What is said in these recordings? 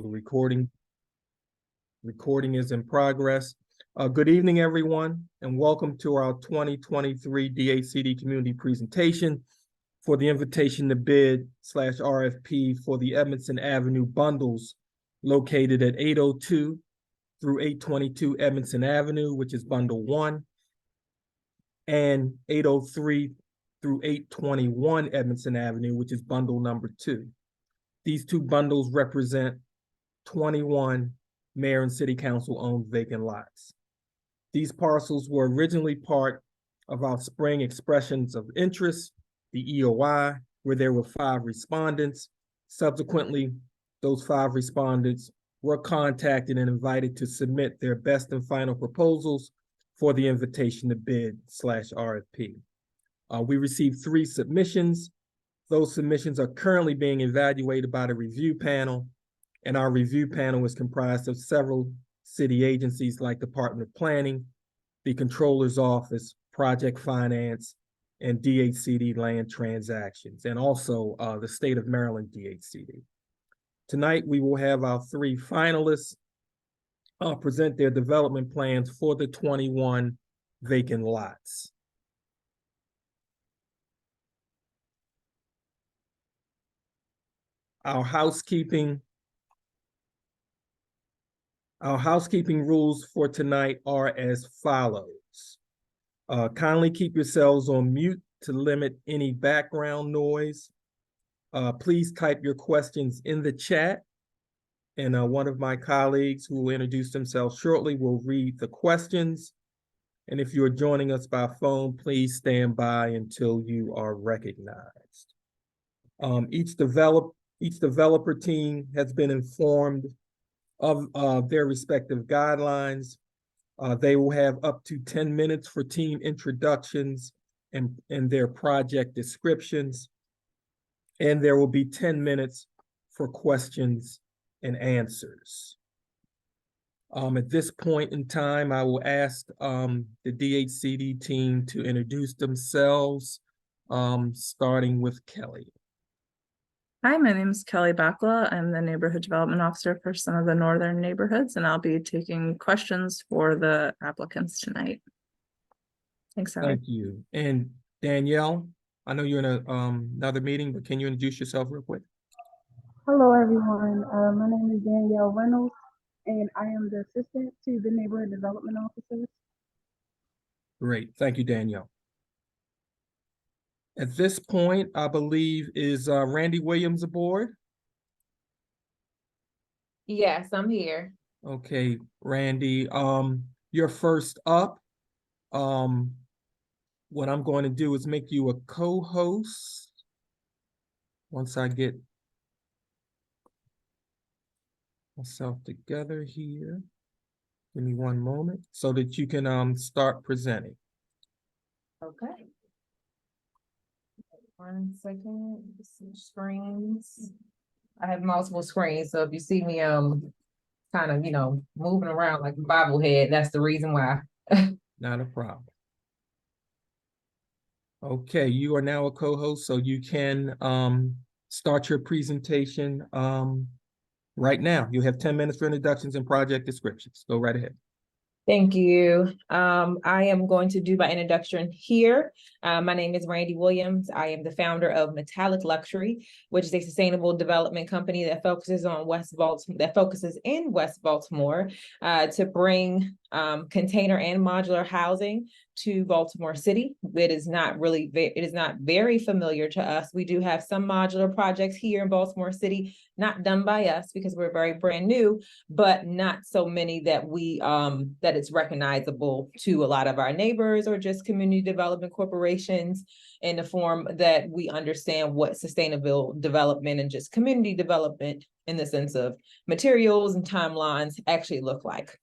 Recording is in progress. Good evening, everyone, and welcome to our 2023 DHCD community presentation for the invitation to bid / RFP for the Edmondson Avenue bundles located at 802 through 822 Edmondson Avenue, which is bundle 1, and 803 through 821 Edmondson Avenue, which is bundle number 2. These two bundles represent 21 mayor and city council owned vacant lots. These parcels were originally part of our spring expressions of interest, the EOI, where there were 5 respondents. Subsequently, those 5 respondents were contacted and invited to submit their best and final proposals for the invitation to bid / RFP. We received 3 submissions. Those submissions are currently being evaluated by the review panel, and our review panel is comprised of several city agencies like Department of Planning, the Controller's Office, Project Finance, and DHCD Land Transactions, and also the State of Maryland DHCD. Tonight, we will have our 3 finalists present their development plans for the 21 vacant lots. Our housekeeping rules for tonight are as follows. Kindly keep yourselves on mute to limit any background noise. Please type your questions in the chat, and one of my colleagues who will introduce themselves shortly will read the questions. And if you're joining us by phone, please stand by until you are recognized. Each developer team has been informed of their respective guidelines. They will have up to 10 minutes for team introductions and their project descriptions. And there will be 10 minutes for questions and answers. At this point in time, I will ask the DHCD team to introduce themselves, starting with Kelly. Hi, my name is Kelly Bakla. I'm the Neighborhood Development Officer for some of the northern neighborhoods, and I'll be taking questions for the applicants tonight. Thanks, Howard. Thank you. And Danielle, I know you're in another meeting, but can you introduce yourself real quick? Hello, everyone. My name is Danielle Reynolds, and I am the assistant to the Neighborhood Development Officer. Great. Thank you, Danielle. At this point, I believe, is Randy Williams aboard? Yes, I'm here. Okay, Randy, you're first up. What I'm going to do is make you a co-host. Once I get myself together here, give me one moment so that you can start presenting. Okay. 1 second, some screens. I have multiple screens, so if you see me kind of, moving around like a bobblehead, that's the reason why. Not a problem. Okay, you are now a co-host, so you can start your presentation right now. You have 10 minutes for introductions and project descriptions. Go right ahead. Thank you. I am going to do my introduction here. My name is Randy Williams. I am the founder of Metallic Luxury, which is a sustainable development company that focuses on in West Baltimore to bring container and modular housing to Baltimore City. It is not very familiar to us. We do have some modular projects here in Baltimore City, not done by us because we're very brand new, but not so many that that it's recognizable to a lot of our neighbors or just community development corporations in the form that we understand what sustainable development and just community development in the sense of materials and timelines actually look like.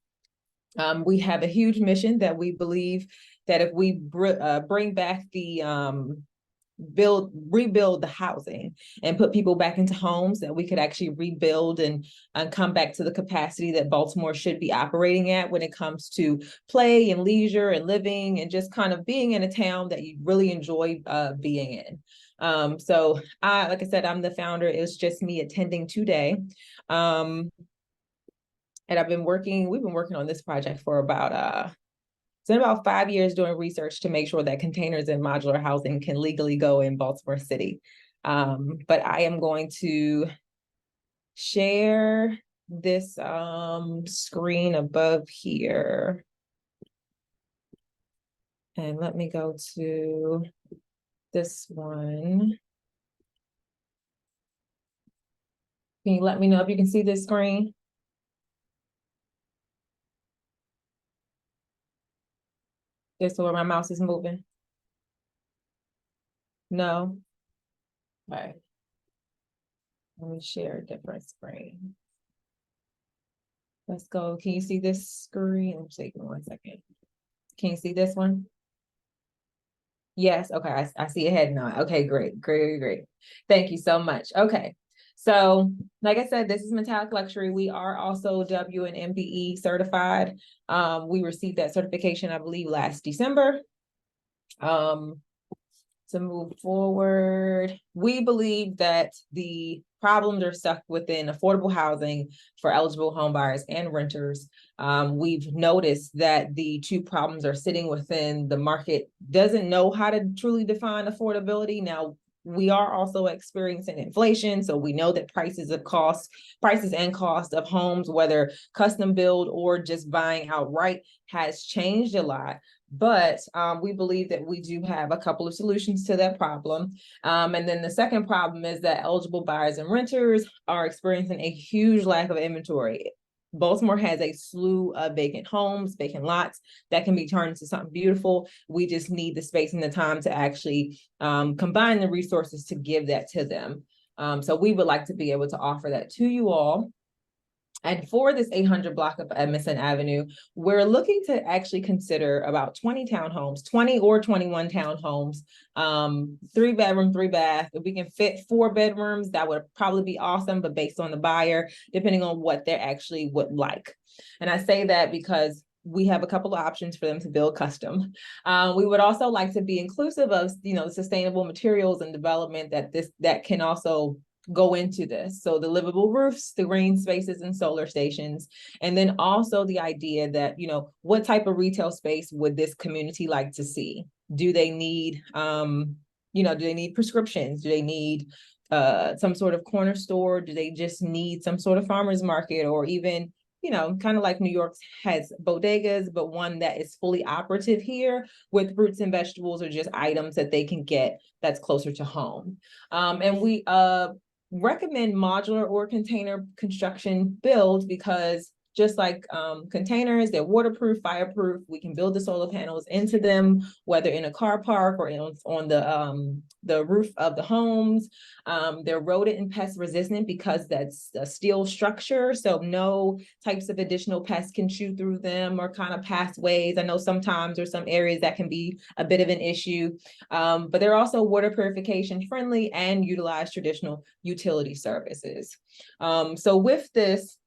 We have a huge mission that we believe that if we bring back the rebuild the housing and put people back into homes that we could actually rebuild and come back to the capacity that Baltimore should be operating at when it comes to play and leisure and living and just kind of being in a town that you really enjoy being in. So like I said, I'm the founder. It was just me attending today. And we've been working on this project for about it's been about 5 years doing research to make sure that containers and modular housing can legally go in Baltimore City. But I am going to share this screen above here. And let me go to this one. Can you let me know if you can see this screen? Just where my mouse is moving? No? All right. Let me share a different screen. Let's go. Can you see this screen? I'm taking 1 second. Can you see this one? Yes. Okay. I see a head nod. Okay, great. Thank you so much. Okay. So like I said, this is Metallic Luxury. We are also W and MBE certified. We received that certification, I believe, last December. To move forward, we believe that the problems are stuck within affordable housing for eligible home buyers and renters. We've noticed that the two problems are sitting within the market doesn't know how to truly define affordability. Now, we are also experiencing inflation, so we know that prices and cost of homes, whether custom build or just buying outright, has changed a lot. But we believe that we do have a couple of solutions to that problem. And then the second problem is that eligible buyers and renters are experiencing a huge lack of inventory. Baltimore has a slew of vacant homes, vacant lots that can be turned into something beautiful. We just need the space and the time to actually combine the resources to give that to them. So we would like to be able to offer that to you all. And for this 800 block of Edmondson Avenue, we're looking to actually consider about 20 townhomes, 20 or 21 townhomes, 3 bedroom, 3 bath. If we can fit 4 bedrooms, that would probably be awesome, but based on the buyer, depending on what they actually would like. And I say that because we have a couple of options for them to build custom. We would also like to be inclusive of, sustainable materials and development that can also go into this. So the livable roofs, the green spaces and solar stations, and then also the idea that, what type of retail space would this community like to see? Do they need, do they need prescriptions? Do they need some sort of corner store? Do they just need some sort of farmer's market, or even, kind of like New York has bodegas, but one that is fully operative here with fruits and vegetables or just items that they can get that's closer to home. And we recommend modular or container construction builds because just like containers, they're waterproof, fireproof. We can build the solar panels into them, whether in a car park or on the roof of the homes. They're rodent and pest resistant because that's a steel structure. So no types of additional pests can chew through them or kind of pathways. I know sometimes there's some areas that can be a bit of an issue, but they're also water purification friendly and utilize traditional utility services. So with this,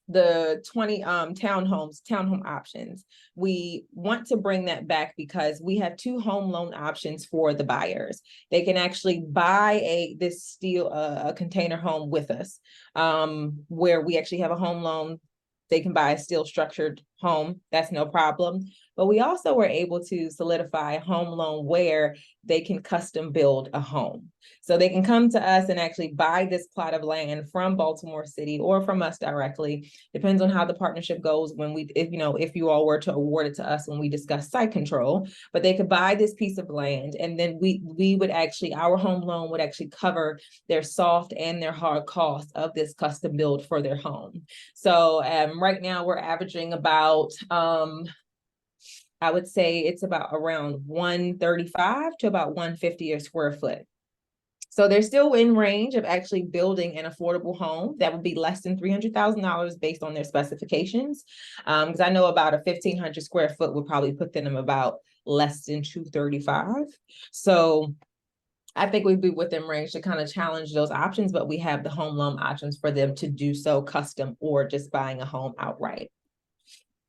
the 20 townhome options, we want to bring that back because we have 2 home loan options for the buyers. They can actually buy a container home with us, where we actually have a home loan. They can buy a steel structured home, that's no problem. But we also were able to solidify a home loan where they can custom build a home. So they can come to us and actually buy this plot of land from Baltimore City or from us directly. Depends on how the partnership goes if you all were to award it to us when we discuss site control. But they could buy this piece of land, and then our home loan would actually cover their soft and their hard costs of this custom build for their home. So right now we're averaging about I would say it's about around 135 to about 150 a square foot. So they're still in range of actually building an affordable home that would be less than $300,000 based on their specifications. Because I know about a 1,500 square foot would probably put them about less than 235. So I think we'd be within range to kind of challenge those options, but we have the home loan options for them to do so custom or just buying a home outright.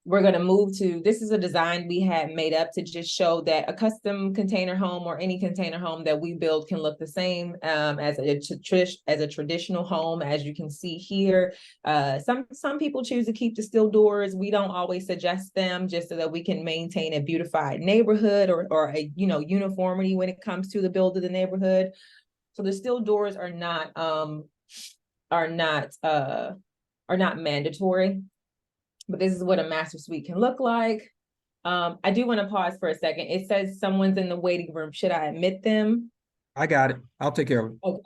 We're going to move to, this is a design we had made up to just show that a custom container home or any container home that we build can look the same as a traditional home. As you can see here, some people choose to keep the steel doors. We don't always suggest them, just so that we can maintain a beautified neighborhood or a uniformity when it comes to the build of the neighborhood. So the steel doors are not mandatory. But this is what a master suite can look like. I do want to pause for a second. It says someone's in the waiting room. Should I admit them? I got it. I'll take care of it. Okay,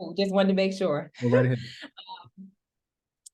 cool. Just wanted to make sure. Go right ahead.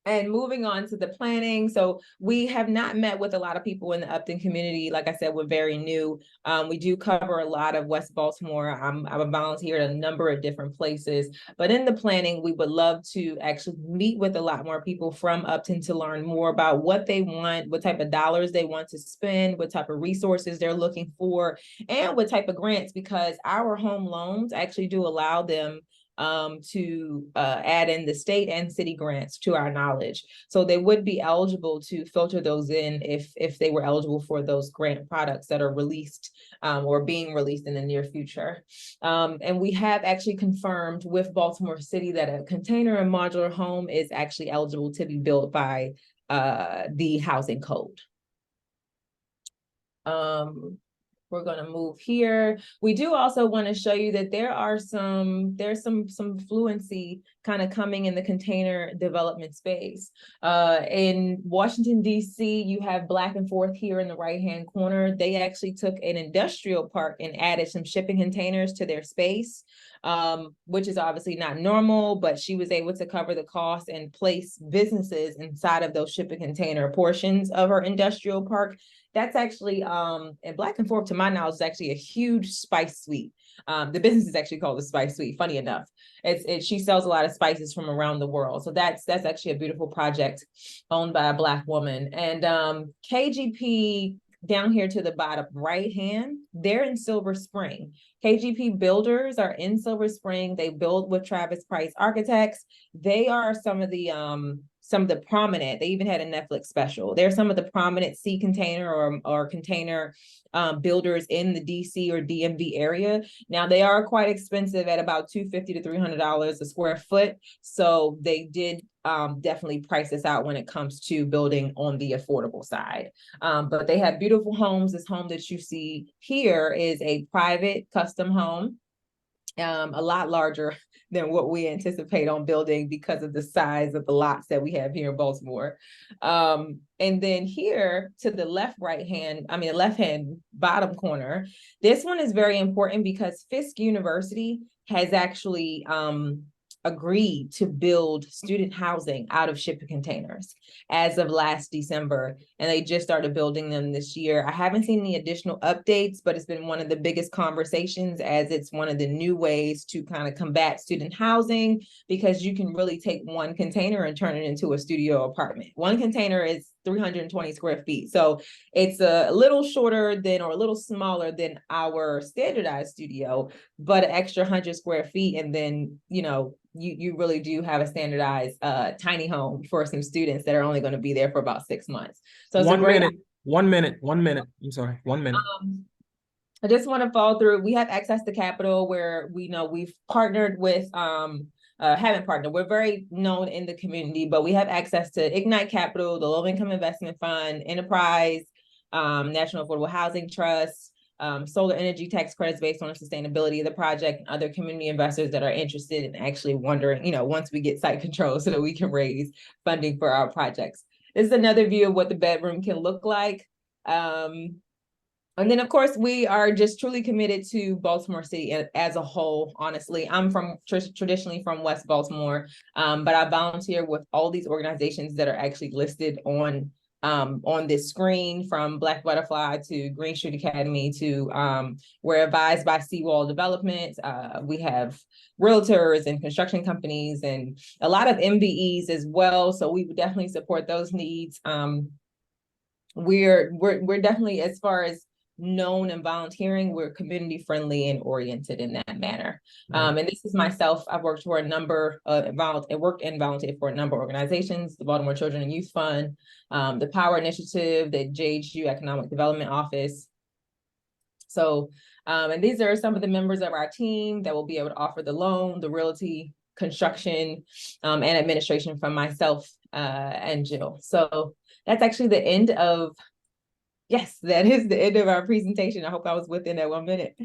And moving on to the planning. So we have not met with a lot of people in the Upton community. Like I said, we're very new. We do cover a lot of West Baltimore. I'm a volunteer at a number of different places, but in the planning, we would love to actually meet with a lot more people from Upton to learn more about what they want, what type of dollars they want to spend, what type of resources they're looking for, and what type of grants, because our home loans actually do allow them to add in the state and city grants to our knowledge. So they would be eligible to filter those in if they were eligible for those grant products that are released or being released in the near future. And we have actually confirmed with Baltimore City that a container and modular home is actually eligible to be built by the housing code. We're going to move here. We do also want to show you that there's some fluency kind of coming in the container development space. In Washington, D.C., you have Black and Forth here in the right-hand corner. They actually took an industrial park and added some shipping containers to their space, which is obviously not normal, but she was able to cover the cost and place businesses inside of those shipping container portions of her industrial park. That's actually, and Black and Forth, to my knowledge, is actually a huge spice suite. The business is actually called the Spice Suite, funny enough. She sells a lot of spices from around the world. So that's actually a beautiful project owned by a Black woman. And KGP, down here to the bottom right hand, they're in Silver Spring. KGP Builders are in Silver Spring. They build with Travis Price Architects. They are some of the prominent, they even had a Netflix special. They're some of the prominent sea container or container builders in the DC or DMV area. Now they are quite expensive at about $250 to $300 a square foot. So they did definitely price this out when it comes to building on the affordable side. But they have beautiful homes. This home that you see here is a private custom home. A lot larger than what we anticipate on building because of the size of the lots that we have here in Baltimore. And then here to the left hand bottom corner, this one is very important because Fisk University has actually agreed to build student housing out of shipping containers as of last December, and they just started building them this year. I haven't seen any additional updates, but it's been one of the biggest conversations as it's one of the new ways to kind of combat student housing, because you can really take one container and turn it into a studio apartment. One container is 320 square feet. So it's a little shorter than or a little smaller than our standardized studio, but an extra 100 square feet. And then, you really do have a standardized tiny home for some students that are only going to be there for about 6 months. So it's 1 minute. I'm sorry, 1 minute. I just want to follow through. We have access to capital where we know we've partnered with haven't partnered. We're very known in the community, but we have access to Ignite Capital, the Low Income Investment Fund, Enterprise, National Affordable Housing Trust, solar energy tax credits based on the sustainability of the project, and other community investors that are interested in actually wondering, once we get site control so that we can raise funding for our projects. This is another view of what the bedroom can look like. And then, of course, we are just truly committed to Baltimore City as a whole. Honestly, I'm traditionally from West Baltimore, but I volunteer with all these organizations that are actually listed on this screen, from Black Butterfly to Green Street Academy to we're advised by Seawall Development. We have realtors and construction companies and a lot of MBEs as well. So we would definitely support those needs. We're definitely, as far as known and volunteering, we're community friendly and oriented in that manner. And this is myself. I've worked for a number worked and volunteered for a number of organizations, the Baltimore Children and Youth Fund, the Power Initiative, the JHU Economic Development Office. So, and these are some of the members of our team that will be able to offer the loan, the realty, construction, and administration from myself and Jill. So that's actually the end of, yes, that is the end of our presentation. I hope I was within that 1 minute.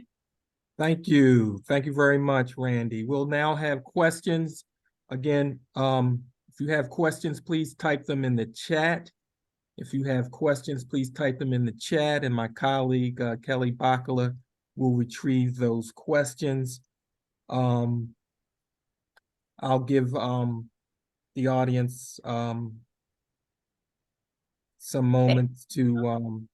Thank you. Thank you very much, Randy. We'll now have questions. Again, if you have questions, please type them in the chat. If you have questions, please type them in the chat, and my colleague, Kelly Bakala, will retrieve those questions. I'll give the audience some moments to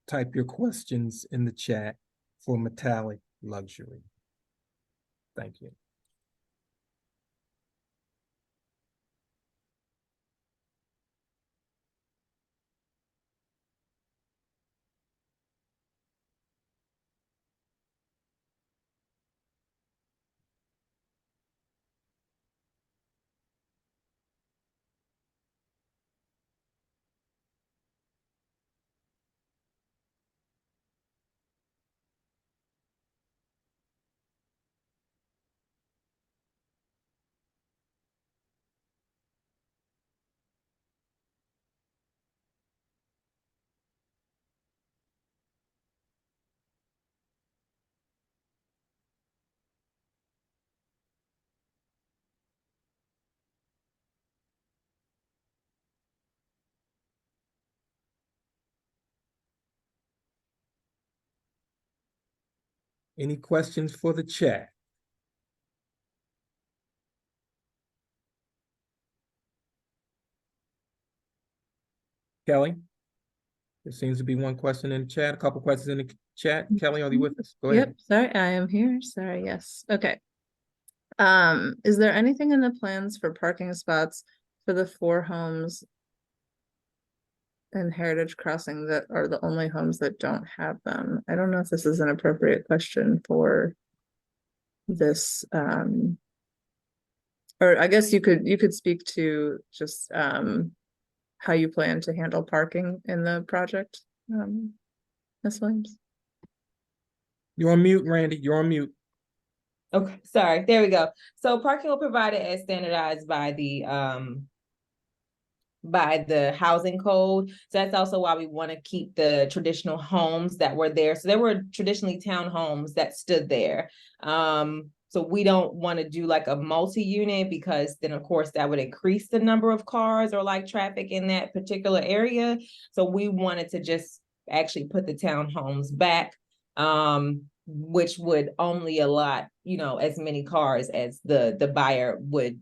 type your questions in the chat for Metallic Luxury. Thank you. Any questions for the chat? Kelly? There seems to be one question in the chat, a couple questions in the chat. Kelly, are you with us? Go ahead. Yep, sorry, I am here. Sorry, yes. Okay. Is there anything in the plans for parking spots for the 4 homes in Heritage Crossing that are the only homes that don't have them? I don't know if this is an appropriate question for this, or I guess you could speak to just how you plan to handle parking in the project, Ms. Williams. You're on mute, Randy. You're on mute. Okay, sorry, there we go. So parking will be provided as standardized by the housing code. So that's also why we want to keep the traditional homes that were there. So there were traditionally townhomes that stood there. So we don't want to do like a multi-unit, because then of course that would increase the number of cars or like traffic in that particular area. So we wanted to just actually put the townhomes back, which would only allot, as many cars as the buyer would,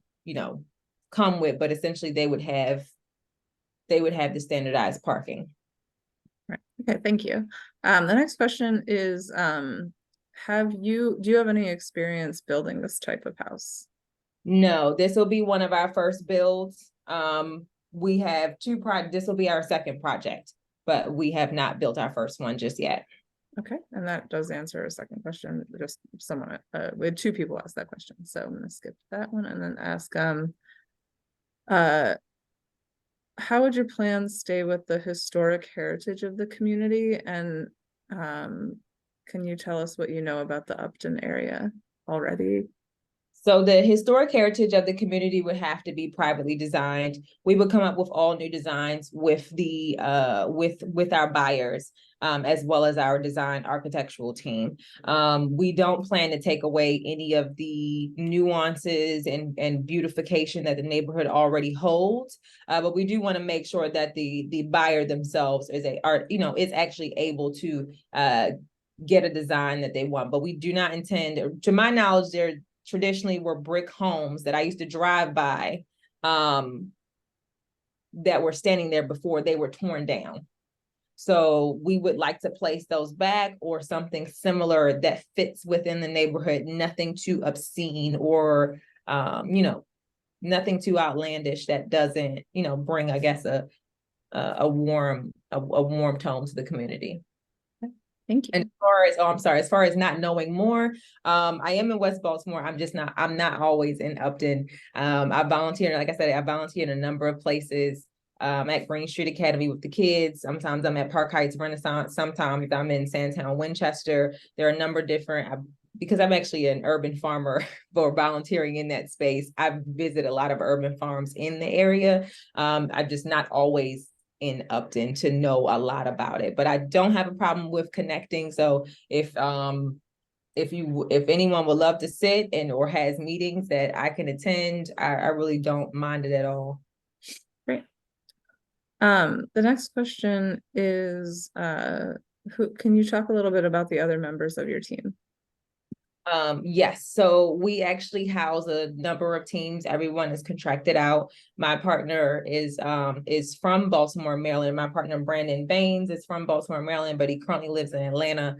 come with, but essentially they would have the standardized parking. Right. Okay, thank you. The next question is, do you have any experience building this type of house? No, this will be one of our first builds. We have this will be our second project, but we have not built our first one just yet. Okay, and that does answer a second question. Just someone, we had 2 people ask that question, so I'm gonna skip that one and then ask, how would your plans stay with the historic heritage of the community? And can you tell us what you know about the Upton area already? So the historic heritage of the community would have to be privately designed. We would come up with all new designs with the with our buyers, as well as our design architectural team. We don't plan to take away any of the nuances and beautification that the neighborhood already holds, but we do want to make sure that the buyer themselves is actually able to get a design that they want. But we do not intend, to my knowledge, there traditionally were brick homes that I used to drive by, that were standing there before they were torn down. So we would like to place those back, or something similar that fits within the neighborhood, nothing too obscene or, nothing too outlandish that doesn't, bring, I guess, a warm tone to the community. Thank you. And as far as not knowing more, I am in West Baltimore. I'm not always in Upton. I volunteer, like I said, I volunteer in a number of places. At Green Street Academy with the kids. Sometimes I'm at Park Heights Renaissance. Sometimes I'm in Sandtown, Winchester. There are a number of different, because I'm actually an urban farmer for volunteering in that space. I visit a lot of urban farms in the area. I'm just not always in Upton to know a lot about it, but I don't have a problem with connecting. So if anyone would love to sit or has meetings that I can attend, I really don't mind it at all. Great. The next question is, can you talk a little bit about the other members of your team? Yes, so we actually house a number of teams. Everyone is contracted out. My partner is from Baltimore, Maryland. My partner, Brandon Baines, is from Baltimore, Maryland, but he currently lives in Atlanta.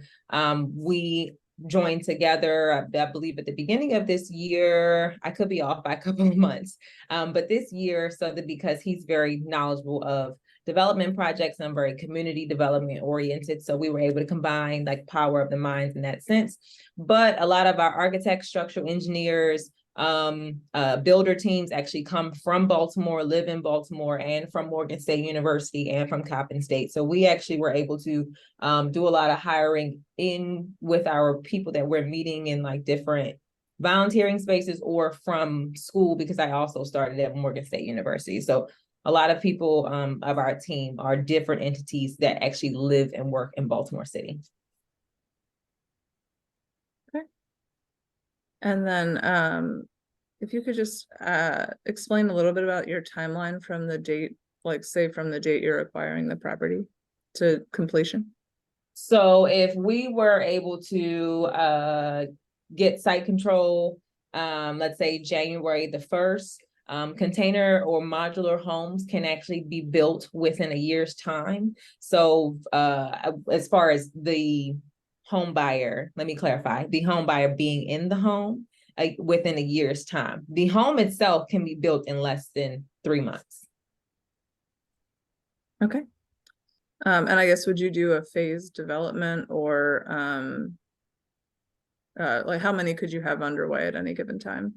We joined together, I believe at the beginning of this year. I could be off by a couple of months, but this year, because he's very knowledgeable of development projects, I'm very community development oriented. So we were able to combine like power of the minds in that sense. But a lot of our architects, structural engineers, builder teams actually come from Baltimore, live in Baltimore, and from Morgan State University and from Coppin State. So we actually were able to do a lot of hiring in with our people that we're meeting in like different volunteering spaces or from school, because I also started at Morgan State University. So a lot of people of our team are different entities that actually live and work in Baltimore City. Okay. And then if you could just explain a little bit about your timeline from the date, like say from the date you're acquiring the property to completion. So if we were able to get site control, let's say January the 1st, container or modular homes can actually be built within a year's time. So as far as the home buyer, let me clarify, the home buyer being in the home within a year's time. The home itself can be built in less than 3 months. Okay. And I guess, would you do a phased development or like how many could you have underway at any given time?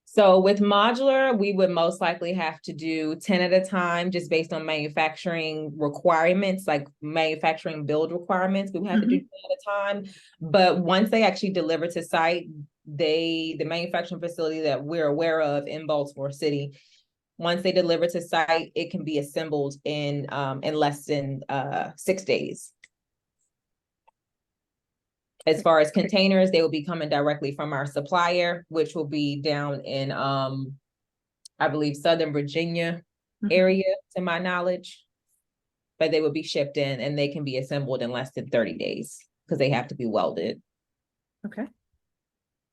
So with modular, we would most likely have to do 10 at a time, just based on manufacturing requirements, like manufacturing build requirements. We would have to do 10 at a time. But once they actually deliver to site, the manufacturing facility that we're aware of in Baltimore City, once they deliver to site, it can be assembled in less than 6 days. As far as containers, they will be coming directly from our supplier, which will be down in, I believe, Southern Virginia area, to my knowledge. But they will be shipped in and they can be assembled in less than 30 days because they have to be welded. Okay.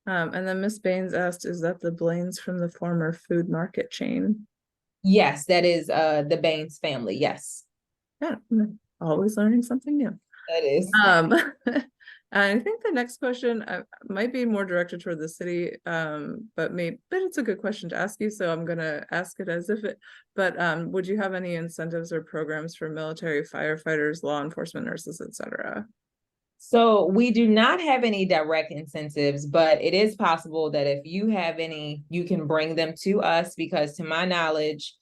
And then Miss Baines asked, is that the Blaines from the former food market chain? Yes, that is the Baines family, yes. Yeah, always learning something new. That is. I think the next question might be more directed toward the city, but it's a good question to ask you, so I'm gonna ask it as if it, but would you have any incentives or programs for military, firefighters, law enforcement, nurses, etc.? So we do not have any direct incentives, but it is possible that if you have any, you can bring them to us, because to my knowledge,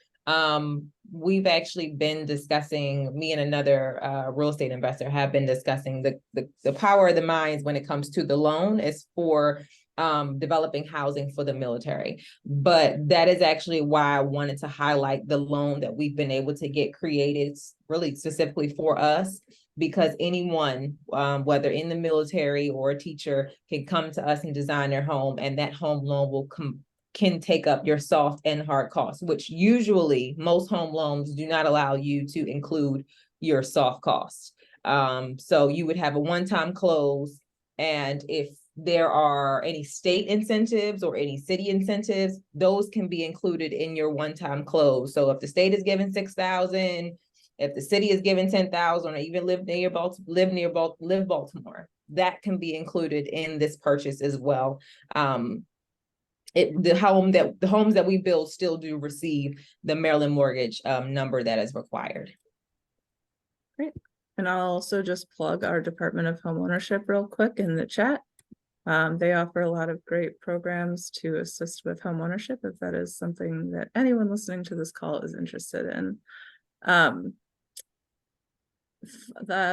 we've actually been discussing, me and another real estate investor have been discussing the power of the minds when it comes to the loan is for developing housing for the military. But that is actually why I wanted to highlight the loan that we've been able to get created really specifically for us, because anyone, whether in the military or a teacher, can come to us and design their home, and that home loan can take up your soft and hard costs, which usually most home loans do not allow you to include your soft costs. So you would have a one-time close, and if there are any state incentives or any city incentives, those can be included in your one-time close. So if the state is giving $6,000, if the city is giving $10,000, or even live Baltimore, that can be included in this purchase as well. The homes that we build still do receive the Maryland mortgage number that is required. Great. And I'll also just plug our Department of Homeownership real quick in the chat. They offer a lot of great programs to assist with homeownership if that is something that anyone listening to this call is interested in. I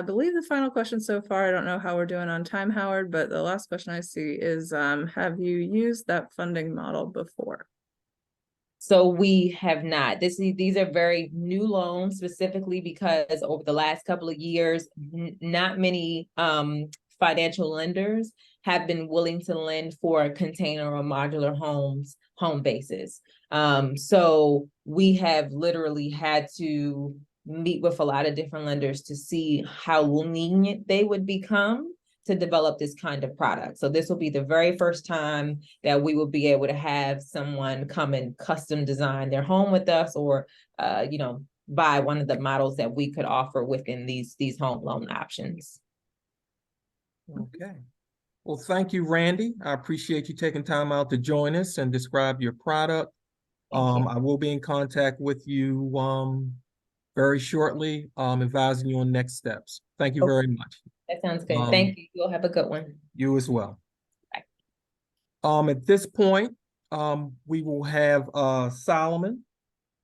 believe the final question so far, I don't know how we're doing on time, Howard, but the last question I see is, have you used that funding model before? So we have not. These are very new loans, specifically because over the last couple of years, not many financial lenders have been willing to lend for container or modular home bases. So we have literally had to meet with a lot of different lenders to see how lenient they would become to develop this kind of product. So this will be the very first time that we will be able to have someone come and custom design their home with us, or buy one of the models that we could offer within these home loan options. Okay. Well, thank you, Randy. I appreciate you taking time out to join us and describe your product. I will be in contact with you very shortly, advising you on next steps. Thank you very much. That sounds good. Thank you. You'll have a good one. You as well. Bye. At this point, we will have Solomon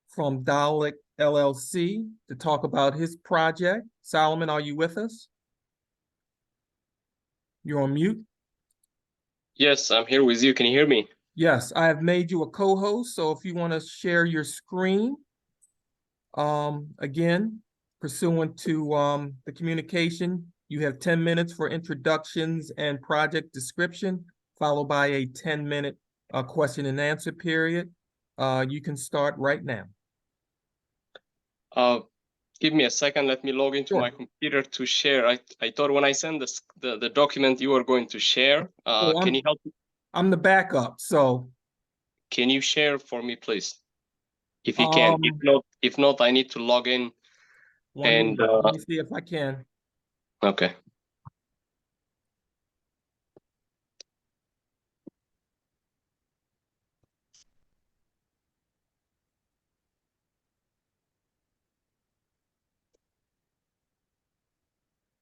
from Dowlick LLC to talk about his project. Solomon, are you with us? You're on mute. Yes, I'm here with you. Can you hear me? Yes, I have made you a co-host, so if you want to share your screen, again, pursuant to the communication, you have 10 minutes for introductions and project description, followed by a 10-minute question and answer period. You can start right now. Give me a second. Let me log into my computer to share. I thought when I send the document you were going to share. Can you help me? I'm the backup, so. Can you share for me, please? If you can. If not, I need to log in. And let me see if I can. Okay.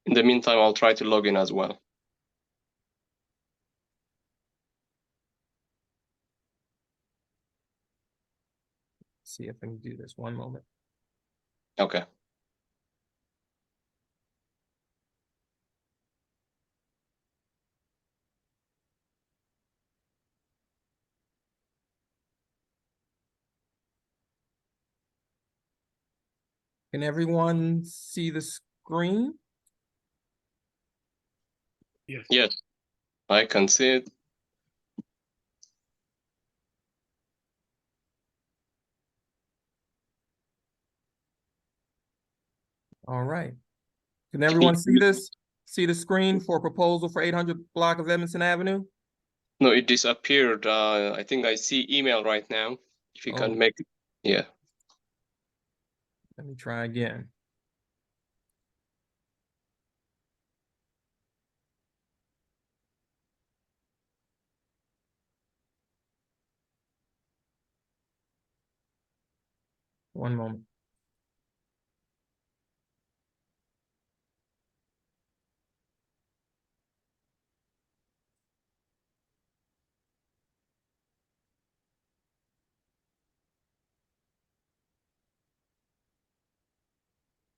In the meantime, I'll try to log in as well. See if I can do this. One moment. Okay. Can everyone see the screen? Yes. Yes, I can see it. All right. Can everyone see this? See the screen for proposal for 800 block of Edmondson Avenue? No, it disappeared. I think I see email right now. If you can make it. Yeah. Let me try again. One moment.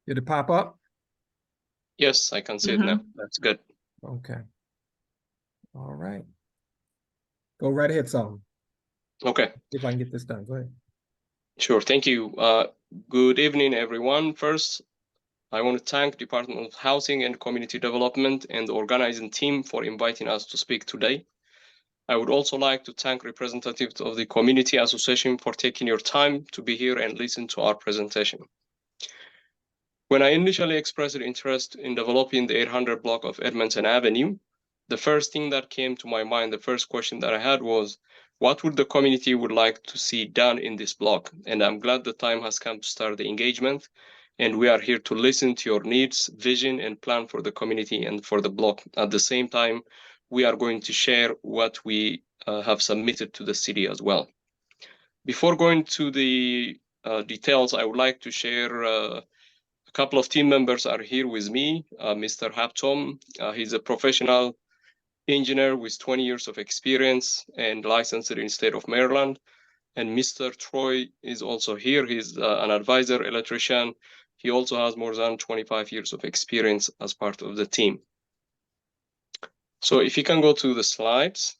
Did it pop up? Yes, I can see it now. That's good. Okay. All right. Go right ahead, Solomon. Okay. If I can get this done, go ahead. Sure. Thank you. Good evening, everyone. First, I want to thank Department of Housing and Community Development and the organizing team for inviting us to speak today. I would also like to thank representatives of the Community Association for taking your time to be here and listen to our presentation. When I initially expressed interest in developing the 800 block of Edmondson Avenue, the first thing that came to my mind, the first question that I had was, what would the community would like to see done in this block? And I'm glad the time has come to start the engagement. And we are here to listen to your needs, vision, and plan for the community and for the block. At the same time, we are going to share what we have submitted to the city as well. Before going to the details, I would like to share a couple of team members are here with me. Mr. Haptom, he's a professional engineer with 20 years of experience and licensed in the state of Maryland. And Mr. Troy is also here. He's an advisor electrician. He also has more than 25 years of experience as part of the team. So if you can go to the slides,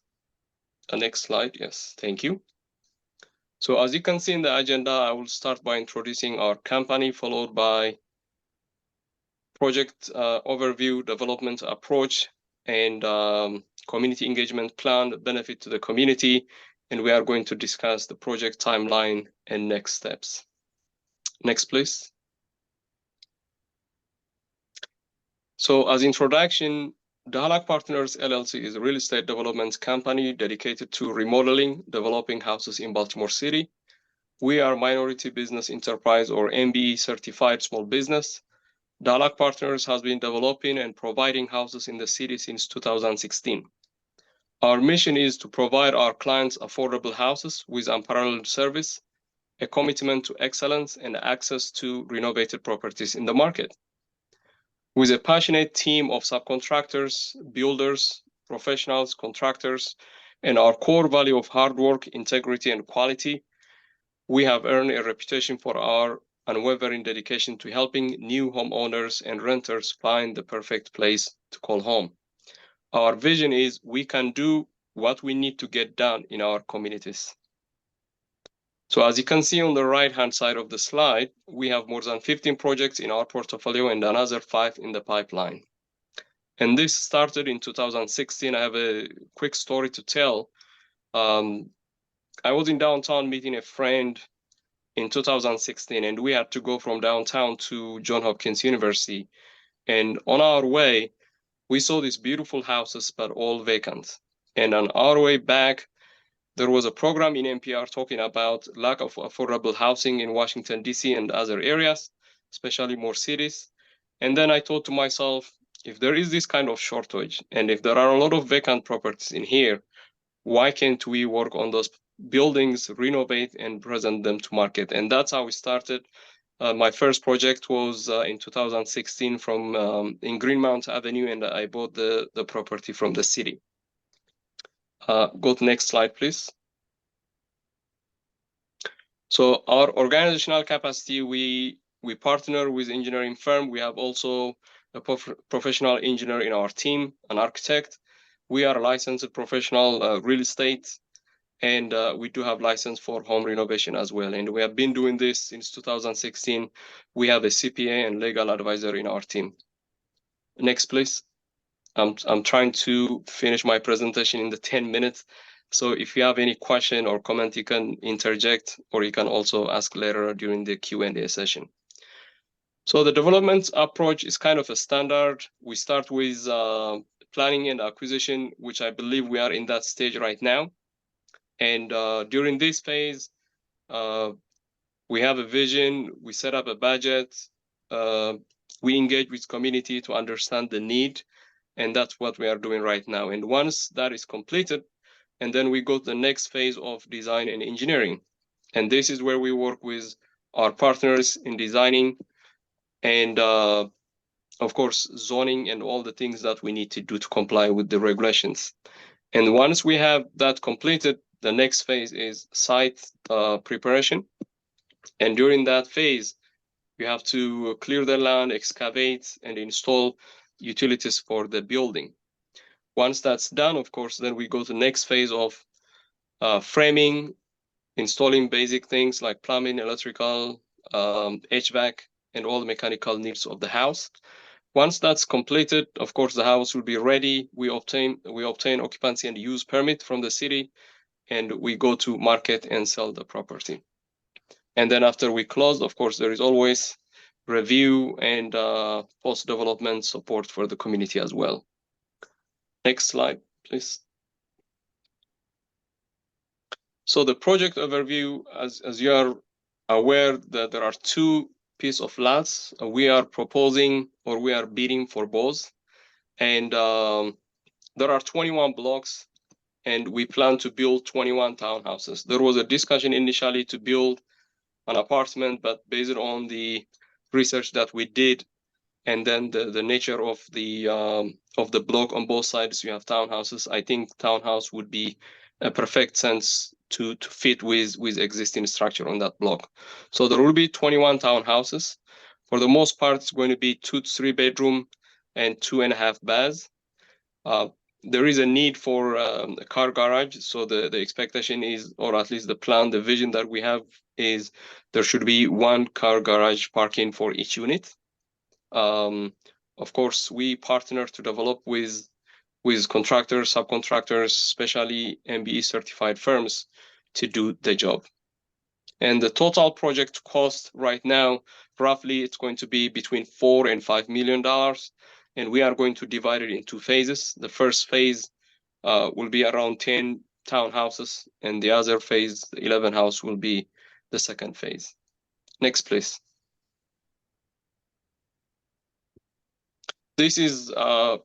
the next slide, yes, thank you. So as you can see in the agenda, I will start by introducing our company, followed by project overview, development approach, and community engagement plan, benefit to the community. And we are going to discuss the project timeline and next steps. Next, please. So as introduction, Dahlak Partners LLC is a real estate development company dedicated to remodeling, developing houses in Baltimore City. We are minority business enterprise or MBE certified small business. Dahlak Partners has been developing and providing houses in the city since 2016. Our mission is to provide our clients affordable houses with unparalleled service, a commitment to excellence, and access to renovated properties in the market. With a passionate team of subcontractors, builders, professionals, contractors, and our core value of hard work, integrity, and quality, we have earned a reputation for our unwavering dedication to helping new homeowners and renters find the perfect place to call home. Our vision is we can do what we need to get done in our communities. So as you can see on the right-hand side of the slide, we have more than 15 projects in our portfolio and another 5 in the pipeline. And this started in 2016. I have a quick story to tell. I was in downtown meeting a friend in 2016, and we had to go from downtown to Johns Hopkins University. And on our way, we saw these beautiful houses, but all vacant. And on our way back, there was a program in NPR talking about lack of affordable housing in Washington, D.C. and other areas, especially more cities. And then I thought to myself, if there is this kind of shortage, and if there are a lot of vacant properties in here, why can't we work on those buildings, renovate, and present them to market? And that's how we started. My first project was in 2016 from in Greenmount Avenue, and I bought the property from the city. Go to next slide, please. So our organizational capacity, we partner with engineering firm. We have also a professional engineer in our team, an architect. We are a licensed professional real estate, and we do have license for home renovation as well. And we have been doing this since 2016. We have a CPA and legal advisor in our team. Next, please. I'm trying to finish my presentation in the 10 minutes. So if you have any question or comment, you can interject, or you can also ask later during the Q&A session. So the development approach is kind of a standard. We start with planning and acquisition, which I believe we are in that stage right now. And during this phase, we have a vision, we set up a budget, we engage with community to understand the need, and that's what we are doing right now. And once that is completed, and then we go to the next phase of design and engineering. And this is where we work with our partners in designing and, of course, zoning and all the things that we need to do to comply with the regulations. And once we have that completed, the next phase is site preparation. And during that phase, you have to clear the land, excavate, and install utilities for the building. Once that's done, of course, then we go to the next phase of framing, installing basic things like plumbing, electrical, HVAC, and all the mechanical needs of the house. Once that's completed, of course, the house will be ready. We obtain occupancy and use permit from the city, and we go to market and sell the property. And then after we close, of course, there is always review and post-development support for the community as well. Next slide, please. So the project overview, as you are aware, that there are 2 pieces of lots. We are proposing, or we are bidding for both. And there are 21 blocks, and we plan to build 21 townhouses. There was a discussion initially to build an apartment, but based on the research that we did, and then the nature of the block on both sides, you have townhouses. I think townhouse would be a perfect sense to fit with existing structure on that block. So there will be 21 townhouses. For the most part, it's going to be 2 to 3 bedroom and 2.5 baths. There is a need for a car garage. So the expectation is, or at least the plan, the vision that we have is there should be 1 car garage parking for each unit. Of course, we partner to develop with contractors, subcontractors, especially MBE certified firms to do the job. And the total project cost right now, roughly, it's going to be between $4 and $5 million. And we are going to divide it in 2 phases. The first phase will be around 10 townhouses, and the other phase, the 11 house, will be the second phase. Next, please. This is a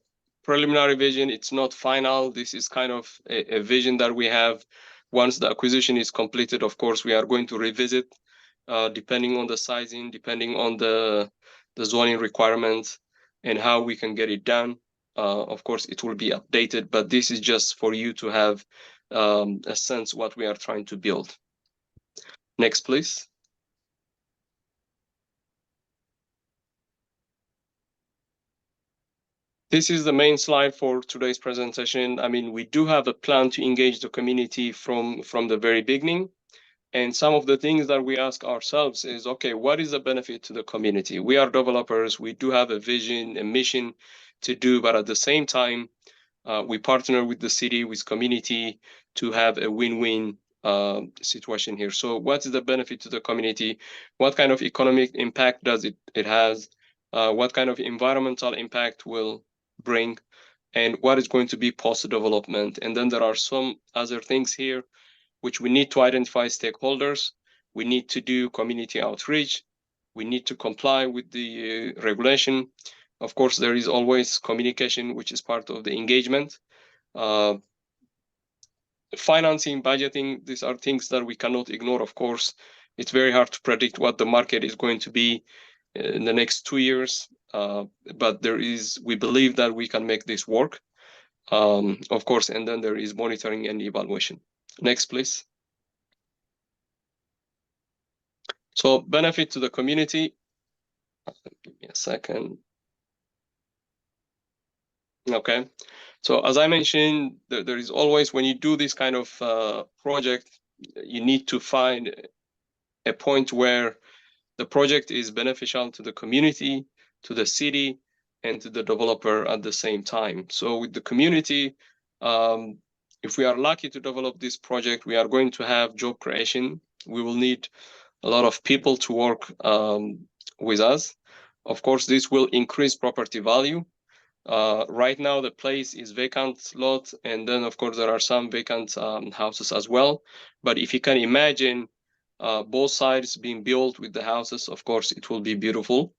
preliminary vision. It's not final. This is kind of a vision that we have. Once the acquisition is completed, of course, we are going to revisit, depending on the sizing, depending on the zoning requirements, and how we can get it done. Of course, it will be updated, but this is just for you to have a sense what we are trying to build. Next, please. This is the main slide for today's presentation. I mean, we do have a plan to engage the community from the very beginning. And some of the things that we ask ourselves is, okay, what is the benefit to the community? We are developers. We do have a vision, a mission to do, but at the same time, we partner with the city, with community to have a win-win situation here. So what is the benefit to the community? What kind of economic impact does it has? What kind of environmental impact will bring, and what is going to be post-development? And then there are some other things here which we need to identify stakeholders. We need to do community outreach. We need to comply with the regulation. Of course, there is always communication, which is part of the engagement. Financing, budgeting, these are things that we cannot ignore, of course. It's very hard to predict what the market is going to be in the next 2 years. But we believe that we can make this work, of course, and then there is monitoring and evaluation. Next, please. So benefit to the community. Give me a second. Okay. So as I mentioned, there is always, when you do this kind of project, you need to find a point where the project is beneficial to the community, to the city, and to the developer at the same time. So with the community, if we are lucky to develop this project, we are going to have job creation. We will need a lot of people to work with us. Of course, this will increase property value. Right now, the place is vacant lot, and then, of course, there are some vacant houses as well. But if you can imagine both sides being built with the houses, of course, it will be beautiful.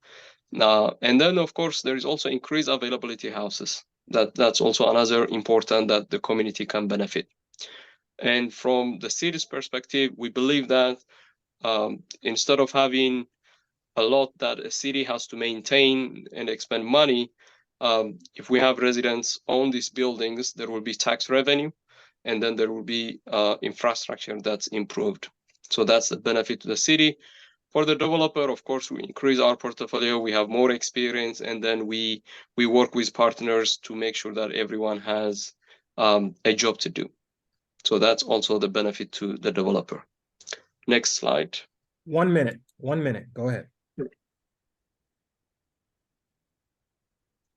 And then, of course, there is also increased availability houses. That's also another important that the community can benefit. And from the city's perspective, we believe that instead of having a lot that a city has to maintain and expend money, if we have residents own these buildings, there will be tax revenue, and then there will be infrastructure that's improved. So that's the benefit to the city. For the developer, of course, we increase our portfolio, we have more experience, and then we work with partners to make sure that everyone has a job to do. So that's also the benefit to the developer. Next slide. 1 minute, 1 minute, go ahead.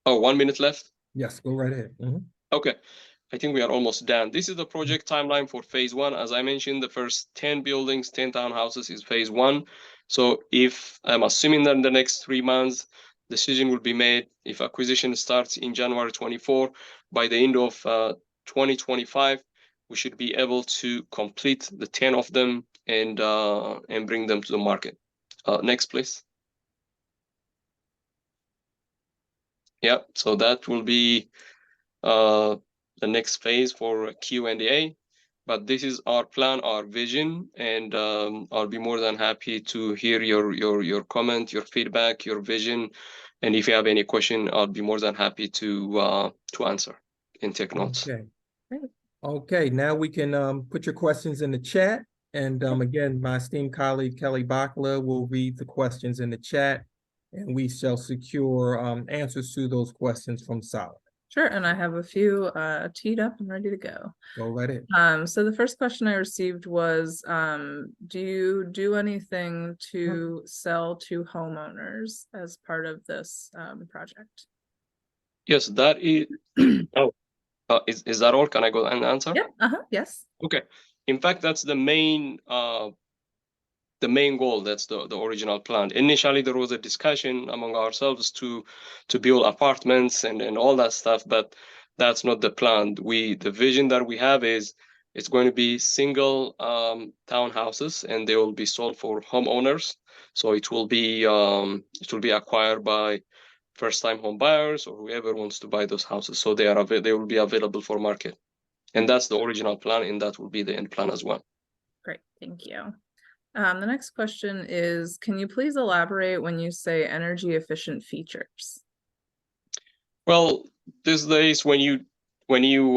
Oh, 1 minute left? Yes, go right ahead. Okay. I think we are almost done. This is the project timeline for phase 1. As I mentioned, the first 10 buildings, 10 townhouses is phase 1. So if I'm assuming that in the next 3 months, decision will be made. If acquisition starts in January 24, by the end of 2025, we should be able to complete the 10 of them and bring them to the market. Next, please. Yeah, so that will be the next phase for Q&A. but this is our plan, our vision, and I'll be more than happy to hear your comment, your feedback, your vision, and if you have any question, I'll be more than happy to answer and take notes. Okay. Great. Okay, now we can put your questions in the chat. And again, my esteemed colleague Kelly Bakla will read the questions in the chat, and we shall secure answers to those questions from Solomon. Sure, and I have a few teed up and ready to go. Go right ahead. So the first question I received was, do you do anything to sell to homeowners as part of this project? Yes, that is. Is that all? Can I go and answer? Yep. Yes. Okay. In fact, that's the main goal. That's the original plan. Initially, there was a discussion among ourselves to build apartments and all that stuff, but that's not the plan. The vision that we have is it's going to be single townhouses, and they will be sold for homeowners. So it will be acquired by first-time home buyers or whoever wants to buy those houses. So they will be available for market, and that's the original plan, and that will be the end plan as well. Great, thank you. The next question is, can you please elaborate when you say energy efficient features? Well, these days when you when you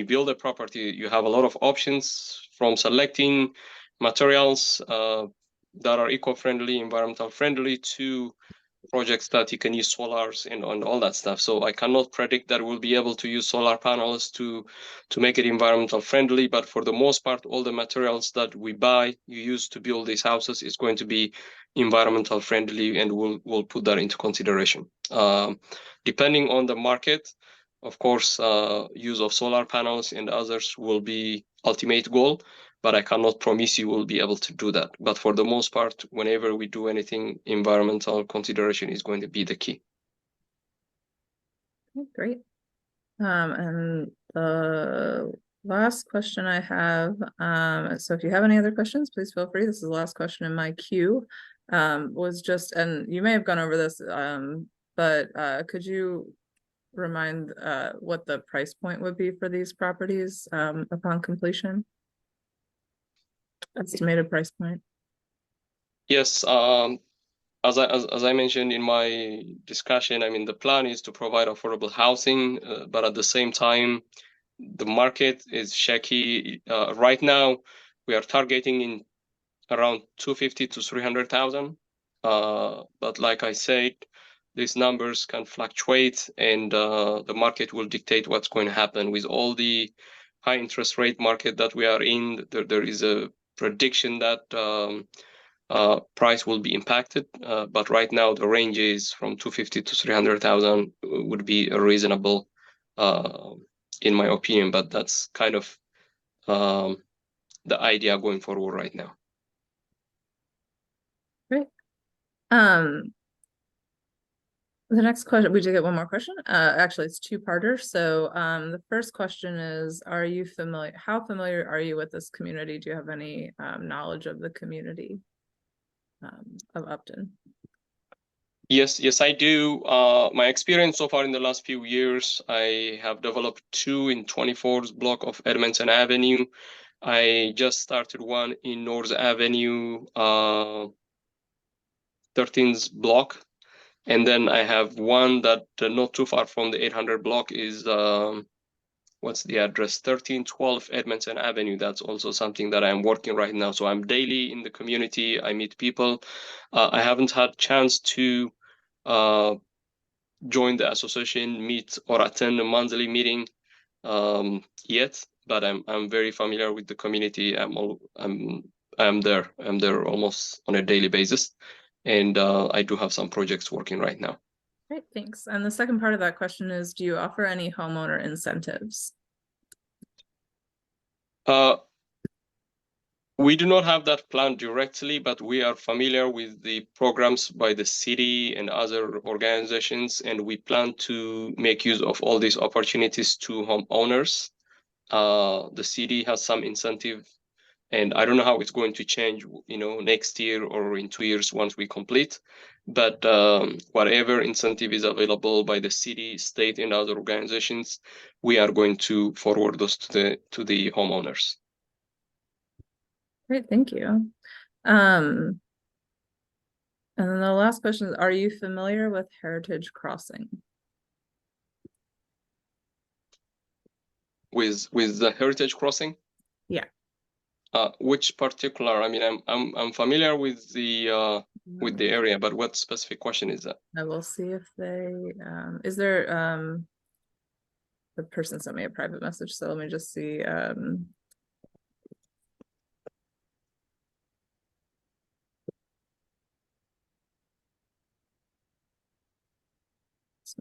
build a property, you have a lot of options, from selecting materials that are eco-friendly, environmental friendly, to projects that you can use solars and all that stuff. So I cannot predict that we'll be able to use solar panels to make it environmental friendly, but for the most part, all the materials that we buy, you use to build these houses is going to be environmental friendly, and we'll put that into consideration. Depending on the market, of course, use of solar panels and others will be ultimate goal, but I cannot promise you will be able to do that. But for the most part, whenever we do anything, environmental consideration is going to be the key. Okay, great. And the last question I have, so if you have any other questions, please feel free. This is the last question in my queue. Was just, and you may have gone over this, but could you remind what the price point would be for these properties upon completion? Estimated price point. Yes, as I mentioned in my discussion, I mean, the plan is to provide affordable housing, but at the same time, the market is shaky. Right now, we are targeting in around 250 to 300,000. But like I said, these numbers can fluctuate, and the market will dictate what's going to happen with all the high interest rate market that we are in. There is a prediction that price will be impacted, but right now the range is from 250 to 300,000 would be a reasonable, in my opinion. But that's kind of the idea going forward right now. Great. The next question, we did get one more question. Actually, it's two-parter. So the first question is, are you familiar? How familiar are you with this community? Do you have any knowledge of the community of Upton? Yes, I do. My experience so far in the last few years, I have developed 2 in 24's block of Edmondson Avenue. I just started one in North Avenue, 13's block. And then I have one that not too far from the 800 block is, what's the address? 1312 Edmondson Avenue. That's also something that I'm working right now. So I'm daily in the community. I meet people. I haven't had chance to join the association, meet or attend a monthly meeting yet, but I'm very familiar with the community. I'm there almost on a daily basis, and I do have some projects working right now. Great, thanks. And the second part of that question is, do you offer any homeowner incentives? We do not have that plan directly, but we are familiar with the programs by the city and other organizations, and we plan to make use of all these opportunities to homeowners. The city has some incentive And I don't know how it's going to change, next year or in 2 years once we complete. But whatever incentive is available by the city, state, and other organizations, we are going to forward those to the homeowners. Great, thank you. And then the last question is, are you familiar with Heritage Crossing? With the Heritage Crossing? Yeah. Which particular? I mean, I'm familiar with the area, but what specific question is that? I will see if they, is there, the person sent me a private message, so let me just see, let's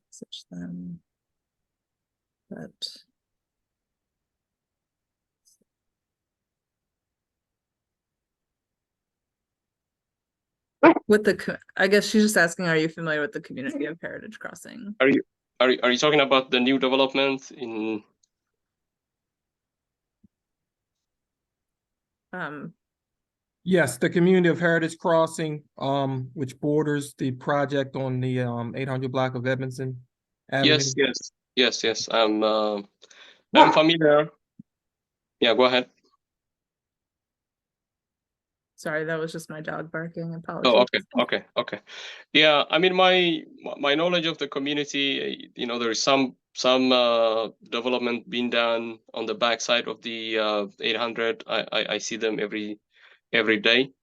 message them, but with the, I guess she's just asking, are you familiar with the community of Heritage Crossing? Are you talking about the new development in? Yes, the community of Heritage Crossing, which borders the project on the 800 block of Edmondson Avenue. Yes. I'm familiar. Yeah, go ahead. Sorry, that was just my dog barking. Apologies. Oh, okay. Yeah, I mean, my knowledge of the community, there is some development being done on the backside of the 800. I see them every day.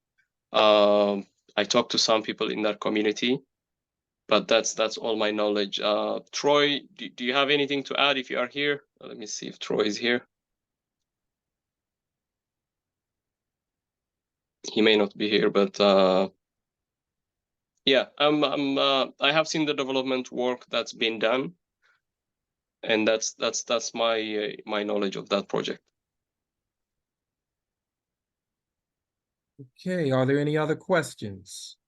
I talk to some people in that community, but that's all my knowledge. Troy, do you have anything to add if you are here? Let me see if Troy is here. He may not be here, but yeah, I have seen the development work that's been done, and that's my knowledge of that project. Okay, are there any other questions?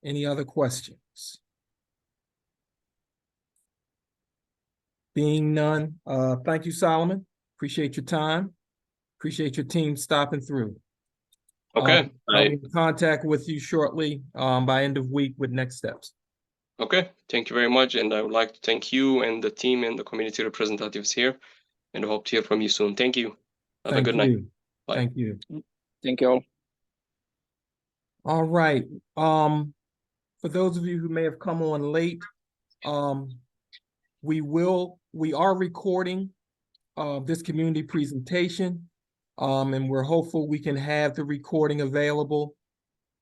Any other questions? Being none, thank you, Solomon. Appreciate your time. Appreciate your team stopping through. Okay. I'll be in contact with you shortly, by end of week with next steps. Okay, thank you very much, and I would like to thank you and the team and the community representatives here, and hope to hear from you soon. Thank you. Have a good night. Bye. Thank you. Thank you all. All right. For those of you who may have come on late, we are recording this community presentation, and we're hopeful we can have the recording available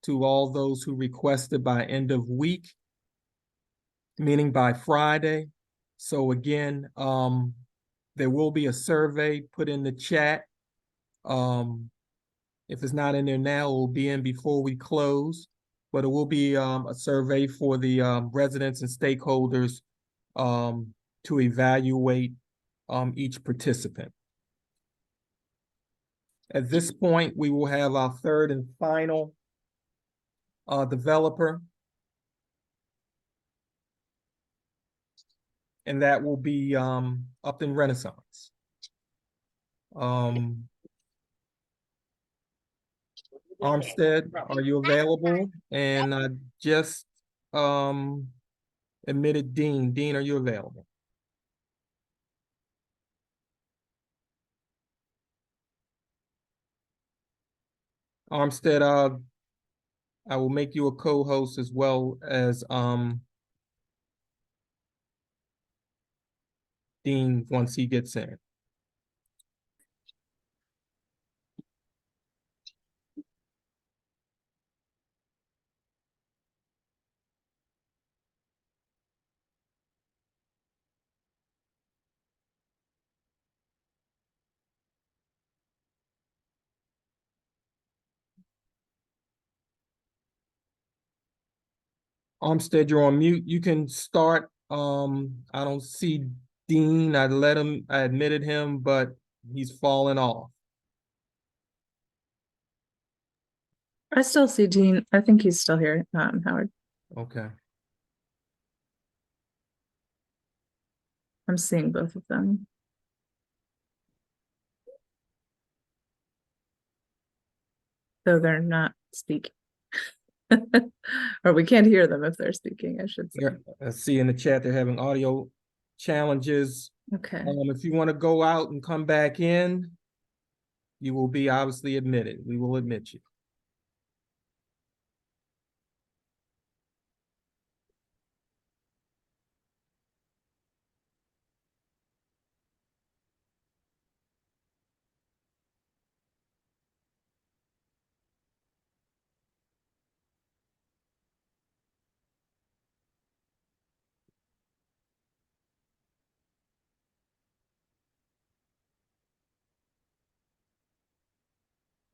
to all those who requested by end of week, meaning by Friday. So again, there will be a survey put in the chat. If it's not in there now, it will be in before we close, but it will be a survey for the residents and stakeholders to evaluate each participant. At this point, we will have our third and final developer, and that will be Upton Renaissance. Armstead, are you available? And I just admitted Dean. Dean, are you available? Armstead, I will make you a co-host as well as Dean once he gets in. Armstead, you're on mute. You can start. I don't see Dean. I admitted him, but he's fallen off. I still see Dean. I think he's still here, Howard. Okay. I'm seeing both of them. though they're not speaking. Or we can't hear them if they're speaking, I should say. Yeah, I see in the chat they're having audio challenges. Okay, If you want to go out and come back in, you will be obviously admitted. We will admit you.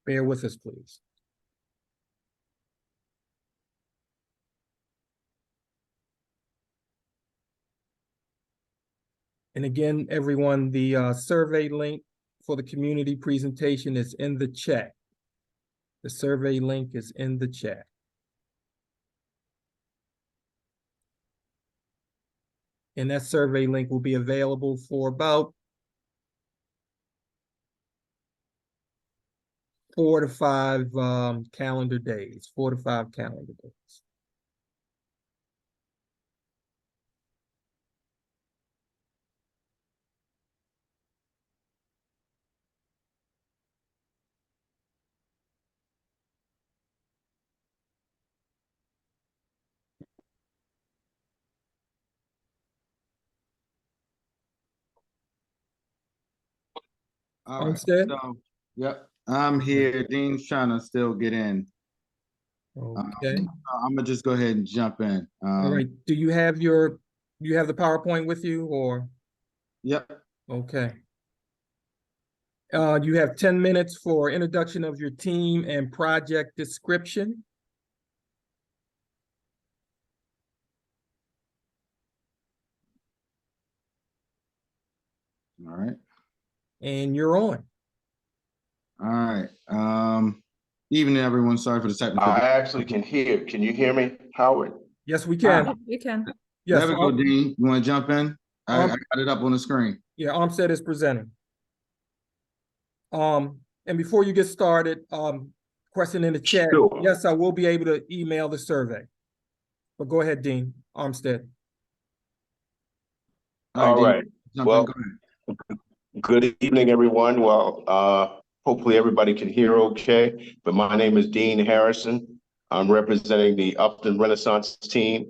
Bear with us, please. And again, everyone, the survey link for the community presentation is in the chat. The survey link is in the chat. And that survey link will be available for about 4 to 5 calendar days, 4 to 5 calendar days. All right, Armstead? so, yep, I'm here. Dean's trying to still get in. Okay. I'm gonna just go ahead and jump in. All right. Do you have the PowerPoint with you or? Yep, Okay. You have 10 minutes for introduction of your team and project description. all right, And you're on. all right. Evening, everyone. Sorry for the technical. I actually can hear. Can you hear me, Howard? Yes, we can. you can. Yes. There we go, Dean. You want to jump in? I got it up on the screen. Yeah, Armstead is presenting. And before you get started, question in the chat. Sure. Yes, I will be able to email the survey. But go ahead, Dean Armstead. All Dean, right. jump in. Well, Go ahead. good evening, everyone. Well, hopefully everybody can hear okay. But my name is Dean Harrison. I'm representing the Upton Renaissance team.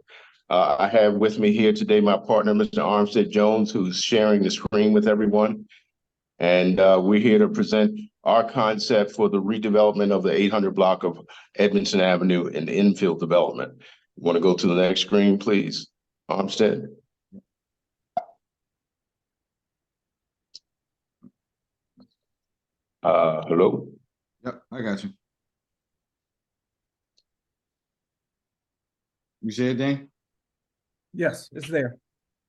I have with me here today my partner, Mr. Armstead Jones, who's sharing the screen with everyone. And we're here to present our concept for the redevelopment of the 800 block of Edmondson Avenue in the infill development. Want to go to the next screen, please, Armstead? Hello? Yep, I got you. You see it, Dean? Yes, it's there.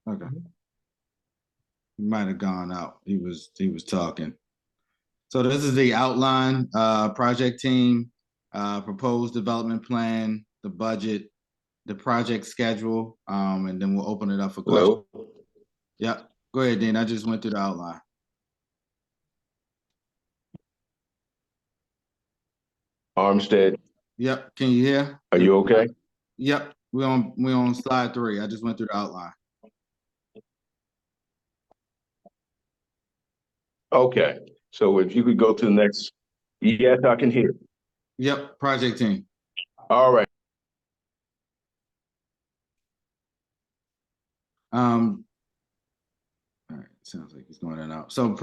Okay. He might have gone out. He was talking. So this is the outline, project team, proposed development plan, the budget, the project schedule, and then we'll open it up for questions. Hello? Yep. Go ahead, Dean. I just went through the outline. Armstead, Yep. Can you hear? are you okay? Yep. We're on slide 3. I just went through the outline. Okay, so if you could go to the next, yes, I can hear. Yep. Project team. All right. All right. Sounds like he's going in and out. So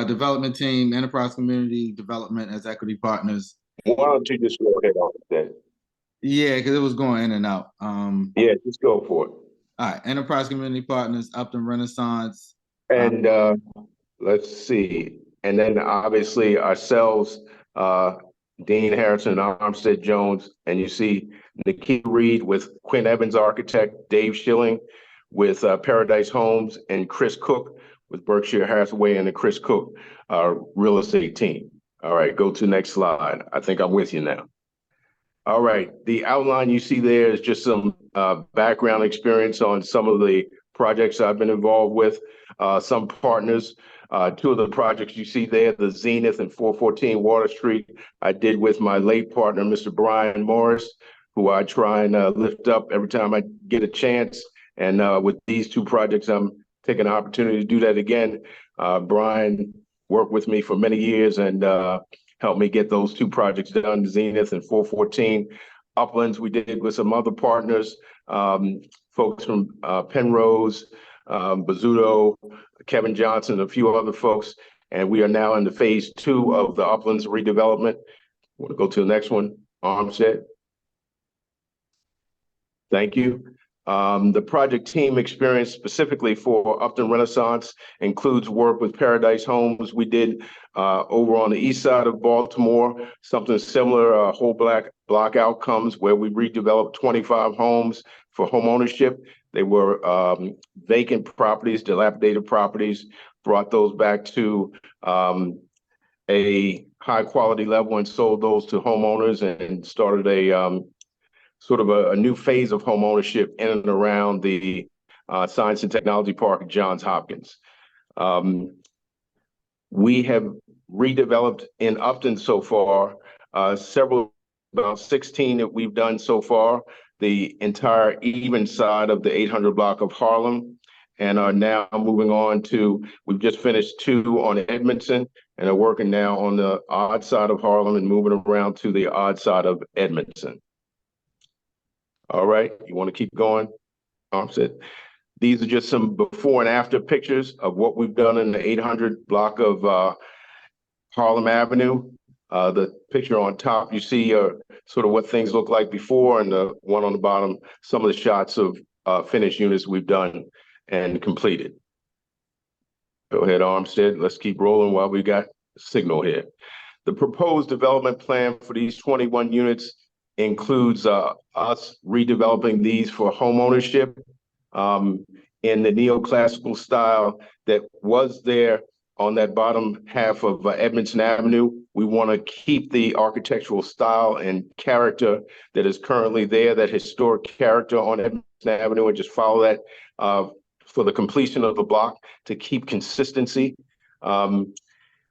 development team, enterprise community development as equity partners. Why don't you just go ahead, Armstead? Yeah, because it was going in and out. Yeah, just go for it. All right, enterprise community partners, Upton Renaissance. And let's see, and then obviously ourselves, Dean Harrison, Armstead Jones, and you see Nikita Reed with Quinn Evans Architect, Dave Schilling with Paradise Homes, and Chris Cook with Berkshire Hathaway and the Chris Cook real estate team. All right, go to the next slide. I think I'm with you now. All right, the outline you see there is just some background experience on some of the projects I've been involved with, some partners. Two of the projects you see there, the Zenith and 414 Water Street, I did with my late partner, Mr. Brian Morris, who I try and lift up every time I get a chance. And with these two projects, I'm taking an opportunity to do that again. Brian worked with me for many years and helped me get those two projects done, Zenith and 414. Uplands, we did with some other partners, folks from Penrose, Bazzuto, Kevin Johnson, a few other folks. And we are now in the phase 2 of the Uplands redevelopment. Want to go to the next one, Armstead. Thank you. The project team experience specifically for Upton Renaissance includes work with Paradise Homes. We did over on the east side of Baltimore, something similar, whole block outcomes, where we redeveloped 25 homes for home ownership. They were vacant properties, dilapidated properties, brought those back to a high quality level and sold those to homeowners and started a sort of a new phase of home ownership in and around the Science and Technology Park at Johns Hopkins. We have redeveloped in Upton so far, about 16 that we've done so far, the entire even side of the 800 block of Harlem, and are now moving on to, we've just finished 2 on Edmondson and are working now on the odd side of Harlem and moving around to the odd side of Edmondson. All right, you want to keep going? Armstead. These are just some before and after pictures of what we've done in the 800 block of Harlem Avenue. The picture on top you see sort of what things look like before, and the one on the bottom, some of the shots of finished units we've done and completed. Go ahead, Armstead. Let's keep rolling while we got signal here. The proposed development plan for these 21 units includes us redeveloping these for home ownership in the neoclassical style that was there on that bottom half of Edmondson Avenue. We want to keep the architectural style and character that is currently there, that historic character on Edmondson Avenue, and just follow that for the completion of the block to keep consistency.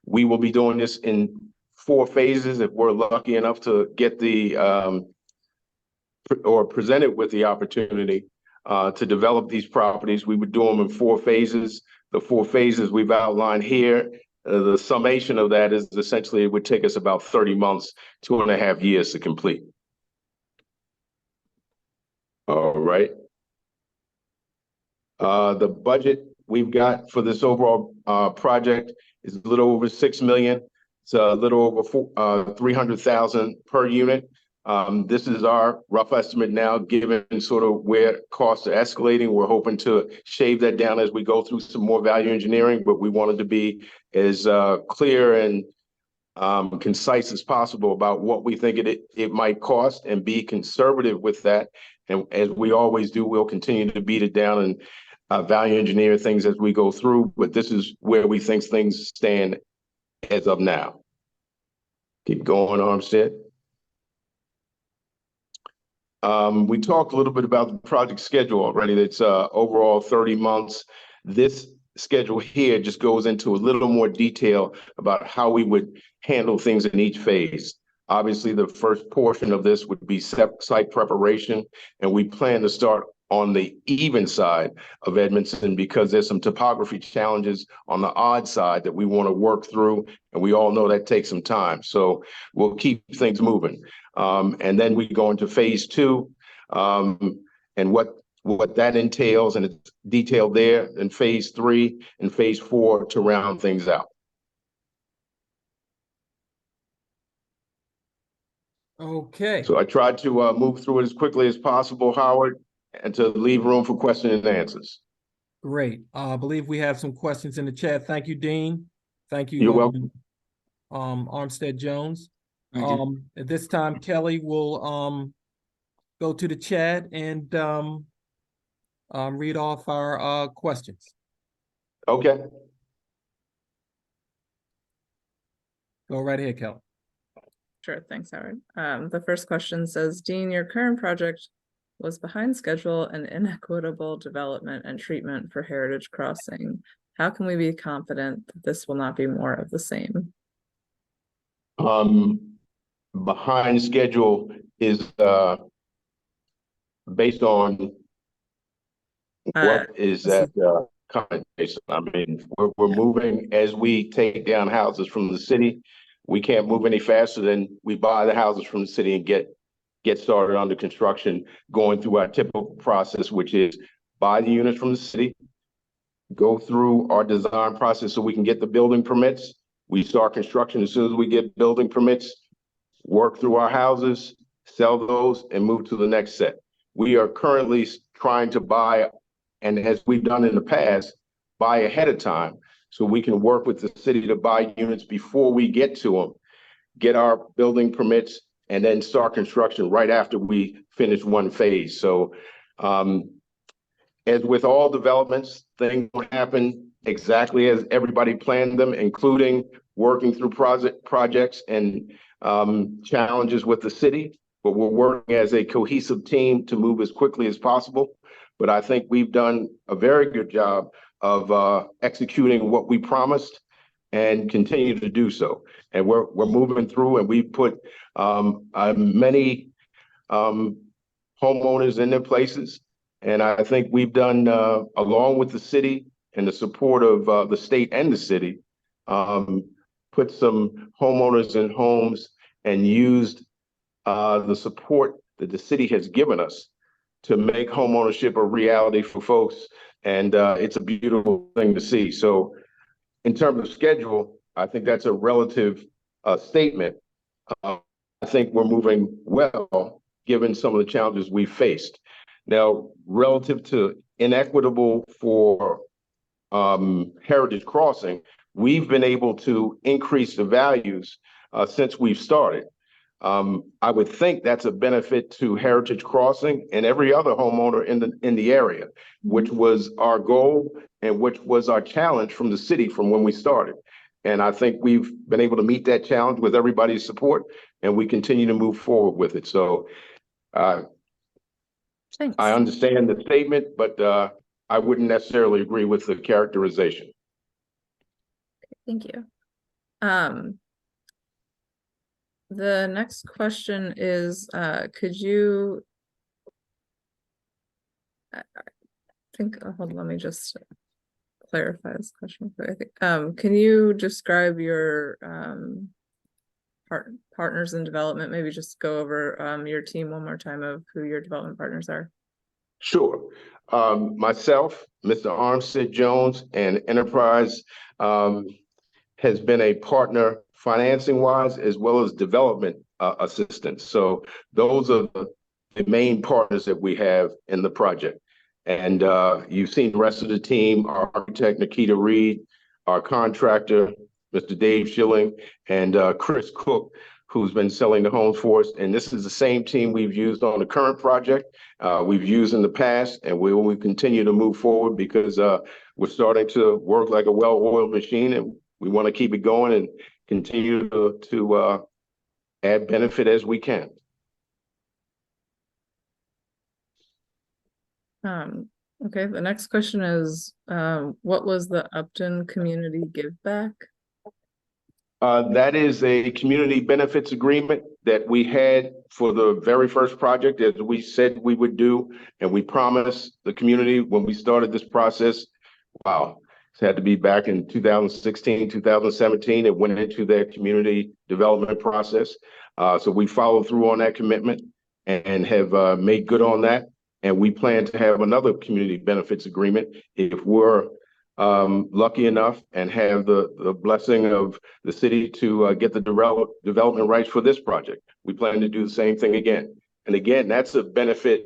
We will be doing this in 4 phases if we're lucky enough to get the or presented with the opportunity to develop these properties. We would do them in 4 phases. The 4 phases we've outlined here, the summation of that is essentially it would take us about 30 months, 2.5 years to complete. All right. The budget we've got for this overall project is a little over $6 million. It's a little over 300,000 per unit. This is our rough estimate now, given sort of where costs are escalating. We're hoping to shave that down as we go through some more value engineering, but we wanted to be as clear and concise as possible about what we think it might cost and be conservative with that. And as we always do, we'll continue to beat it down and value engineer things as we go through, but this is where we think things stand as of now. Keep going, Armstead. We talked a little bit about the project schedule already. That's overall 30 months. This schedule here just goes into a little more detail about how we would handle things in each phase. Obviously, the first portion of this would be site preparation, and we plan to start on the even side of Edmondson because there's some topography challenges on the odd side that we want to work through, and we all know that takes some time. So we'll keep things moving. And then we go into phase 2 and what that entails, and it's detailed there in phase 3 and phase 4 to round things out. Okay. So I tried to move through it as quickly as possible, Howard, and to leave room for questions and answers. Great. I believe we have some questions in the chat. Thank you, Dean. Thank you. You're welcome. Armstead Jones. Thank you. At this time, Kelly will go to the chat and read off our questions. Okay. Go right ahead, Kelly. Sure, thanks, Howard. The first question says, Dean, your current project was behind schedule and inequitable development and treatment for Heritage Crossing. How can we be confident that this will not be more of the same? Behind schedule is based on what is this that comment, Jason? I mean, we're moving as we take down houses from the city. We can't move any faster than we buy the houses from the city and get started under construction, going through our typical process, which is buy the units from the city, go through our design process so we can get the building permits. We start construction as soon as we get building permits, work through our houses, sell those, and move to the next set. We are currently trying to buy, and as we've done in the past, buy ahead of time so we can work with the city to buy units before we get to them, get our building permits, and then start construction right after we finish one phase. So as with all developments, things don't happen exactly as everybody planned them, including working through projects and challenges with the city, but we're working as a cohesive team to move as quickly as possible. But I think we've done a very good job of executing what we promised and continue to do so. And we're moving through, and we put many homeowners in their places. And I think we've done, along with the city and the support of the state and the city, put some homeowners in homes and used the support that the city has given us to make homeownership a reality for folks. And it's a beautiful thing to see. So in terms of schedule, I think that's a relative statement. I think we're moving well, given some of the challenges we faced. Now, relative to inequitable for Heritage Crossing, we've been able to increase the values since we've started. I would think that's a benefit to Heritage Crossing and every other homeowner in the area, which was our goal and which was our challenge from the city from when we started. And I think we've been able to meet that challenge with everybody's support, and we continue to move forward with it. So Thanks. I understand the statement, but I wouldn't necessarily agree with the characterization. Thank you. The next question is, could you, I think, hold on, let me just clarify this question. I think, can you describe your partners in development? Maybe just go over your team one more time of who your development partners are. Sure. Myself, Mr. Armstead Jones, and Enterprise has been a partner financing wise as well as development assistance. So those are the main partners that we have in the project. And you've seen the rest of the team, our architect, Nikita Reed, our contractor, Mr. Dave Schilling, and Chris Cook, who's been selling the homes for us. And this is the same team we've used on the current project, we've used in the past, and we will continue to move forward because we're starting to work like a well-oiled machine, and we want to keep it going and continue to add benefit as we can. Okay, the next question is, what was the Upton Community Give Back? That is a community benefits agreement that we had for the very first project, as we said we would do, and we promised the community when we started this process. Wow, it had to be back in 2016, 2017. It went into their community development process. So we followed through on that commitment and have made good on that. And we plan to have another community benefits agreement if we're lucky enough and have the blessing of the city to get the development rights for this project. We plan to do the same thing again. And again, that's a benefit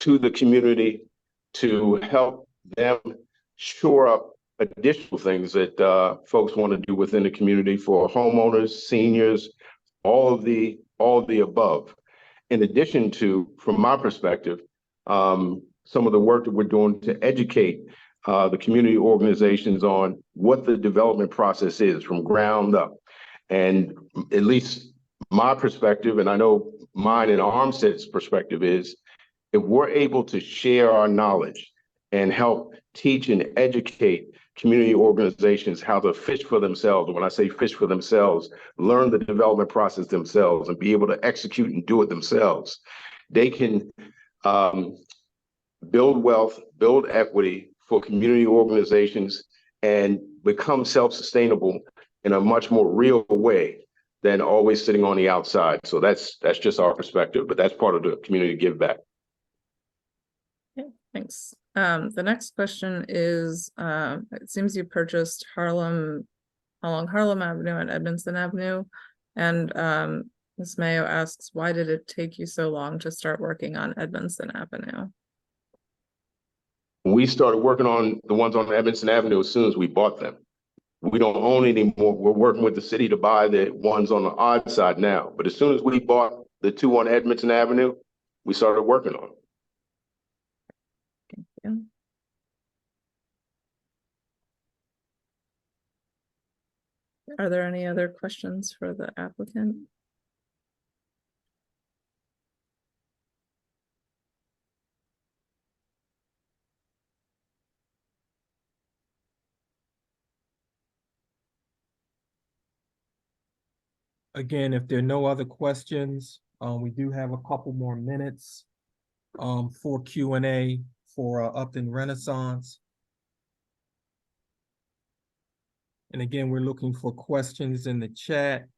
to the community to help them shore up additional things that folks want to do within the community for homeowners, seniors, all of the above. In addition to, from my perspective, some of the work that we're doing to educate the community organizations on what the development process is from ground up. And at least my perspective, and I know mine and Armstead's perspective is, if we're able to share our knowledge and help teach and educate community organizations how to fish for themselves. When I say fish for themselves, learn the development process themselves and be able to execute and do it themselves. They can build wealth, build equity for community organizations, and become self-sustainable in a much more real way than always sitting on the outside. So that's just our perspective, but that's part of the community give back. Thanks. The next question is, it seems you purchased along Harlem Avenue and Edmondson Avenue. And Ms. Mayo asks, why did it take you so long to start working on Edmondson Avenue? We started working on the ones on Edmondson Avenue as soon as we bought them. We don't own anymore. We're working with the city to buy the ones on the odd side now. But as soon as we bought the two on Edmondson Avenue, we started working on them. Thank you. Are there any other questions for the applicant? Again, if there are no other questions, we do have a couple more minutes for Q&A for Upton Renaissance. And again, we're looking for questions in the chat.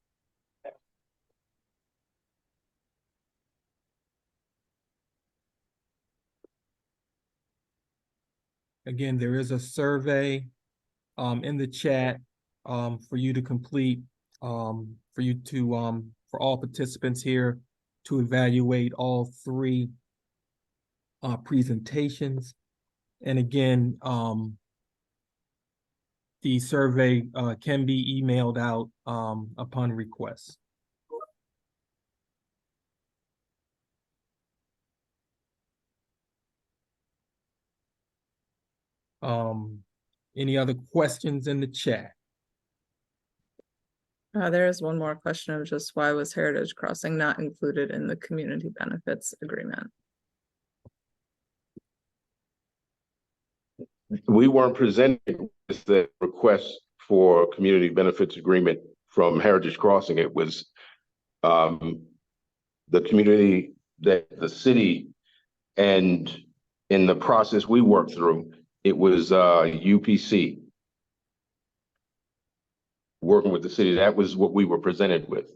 Again, there is a survey in the chat for you to complete, for all participants here to evaluate all three presentations. And again, the survey can be emailed out upon request. Any other questions in the chat? There is one more question of just why was Heritage Crossing not included in the community benefits agreement? We weren't presented with the request for community benefits agreement from Heritage Crossing. It was the community that the city, and in the process we worked through, it was UPC working with the city. That was what we were presented with.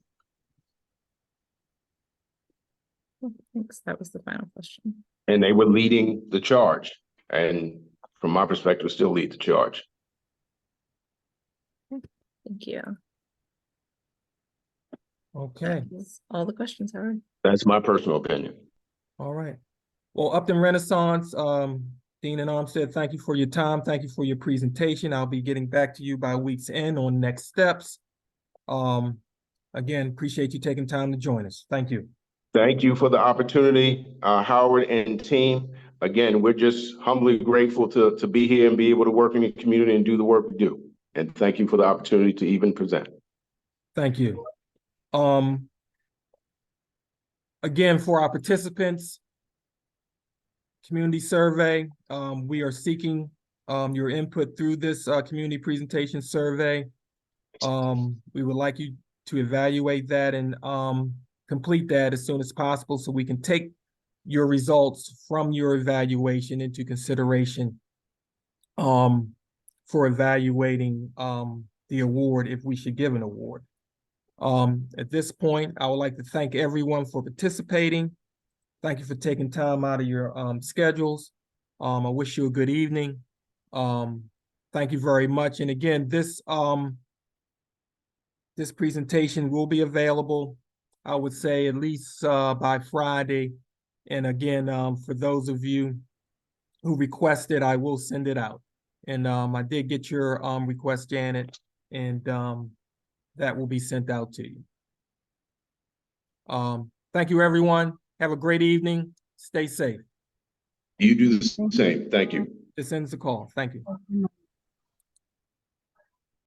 Thanks. That was the final question. And they were leading the charge. And from my perspective, still lead the charge. Thank you. Okay. That's all the questions, Howard. That's my personal opinion. All right. Well, Upton Renaissance, Dean and Armstead, thank you for your time. Thank you for your presentation. I'll be getting back to you by week's end on next steps. Again, appreciate you taking time to join us. Thank you. Thank you for the opportunity, Howard and team. Again, we're just humbly grateful to be here and be able to work in the community and do the work we do. And thank you for the opportunity to even present. Thank you. Again, for our participants, community survey, we are seeking your input through this community presentation survey. We would like you to evaluate that and complete that as soon as possible so we can take your results from your evaluation into consideration for evaluating the award if we should give an award. At this point, I would like to thank everyone for participating. Thank you for taking time out of your schedules. I wish you a good evening. Thank you very much. And again, this presentation will be available, I would say, at least by Friday. And again, for those of you who requested, I will send it out. And I did get your request, Janet, and that will be sent out to you. Thank you, everyone. Have a great evening. Stay safe. You do the same. Thank you. This ends the call. Thank you.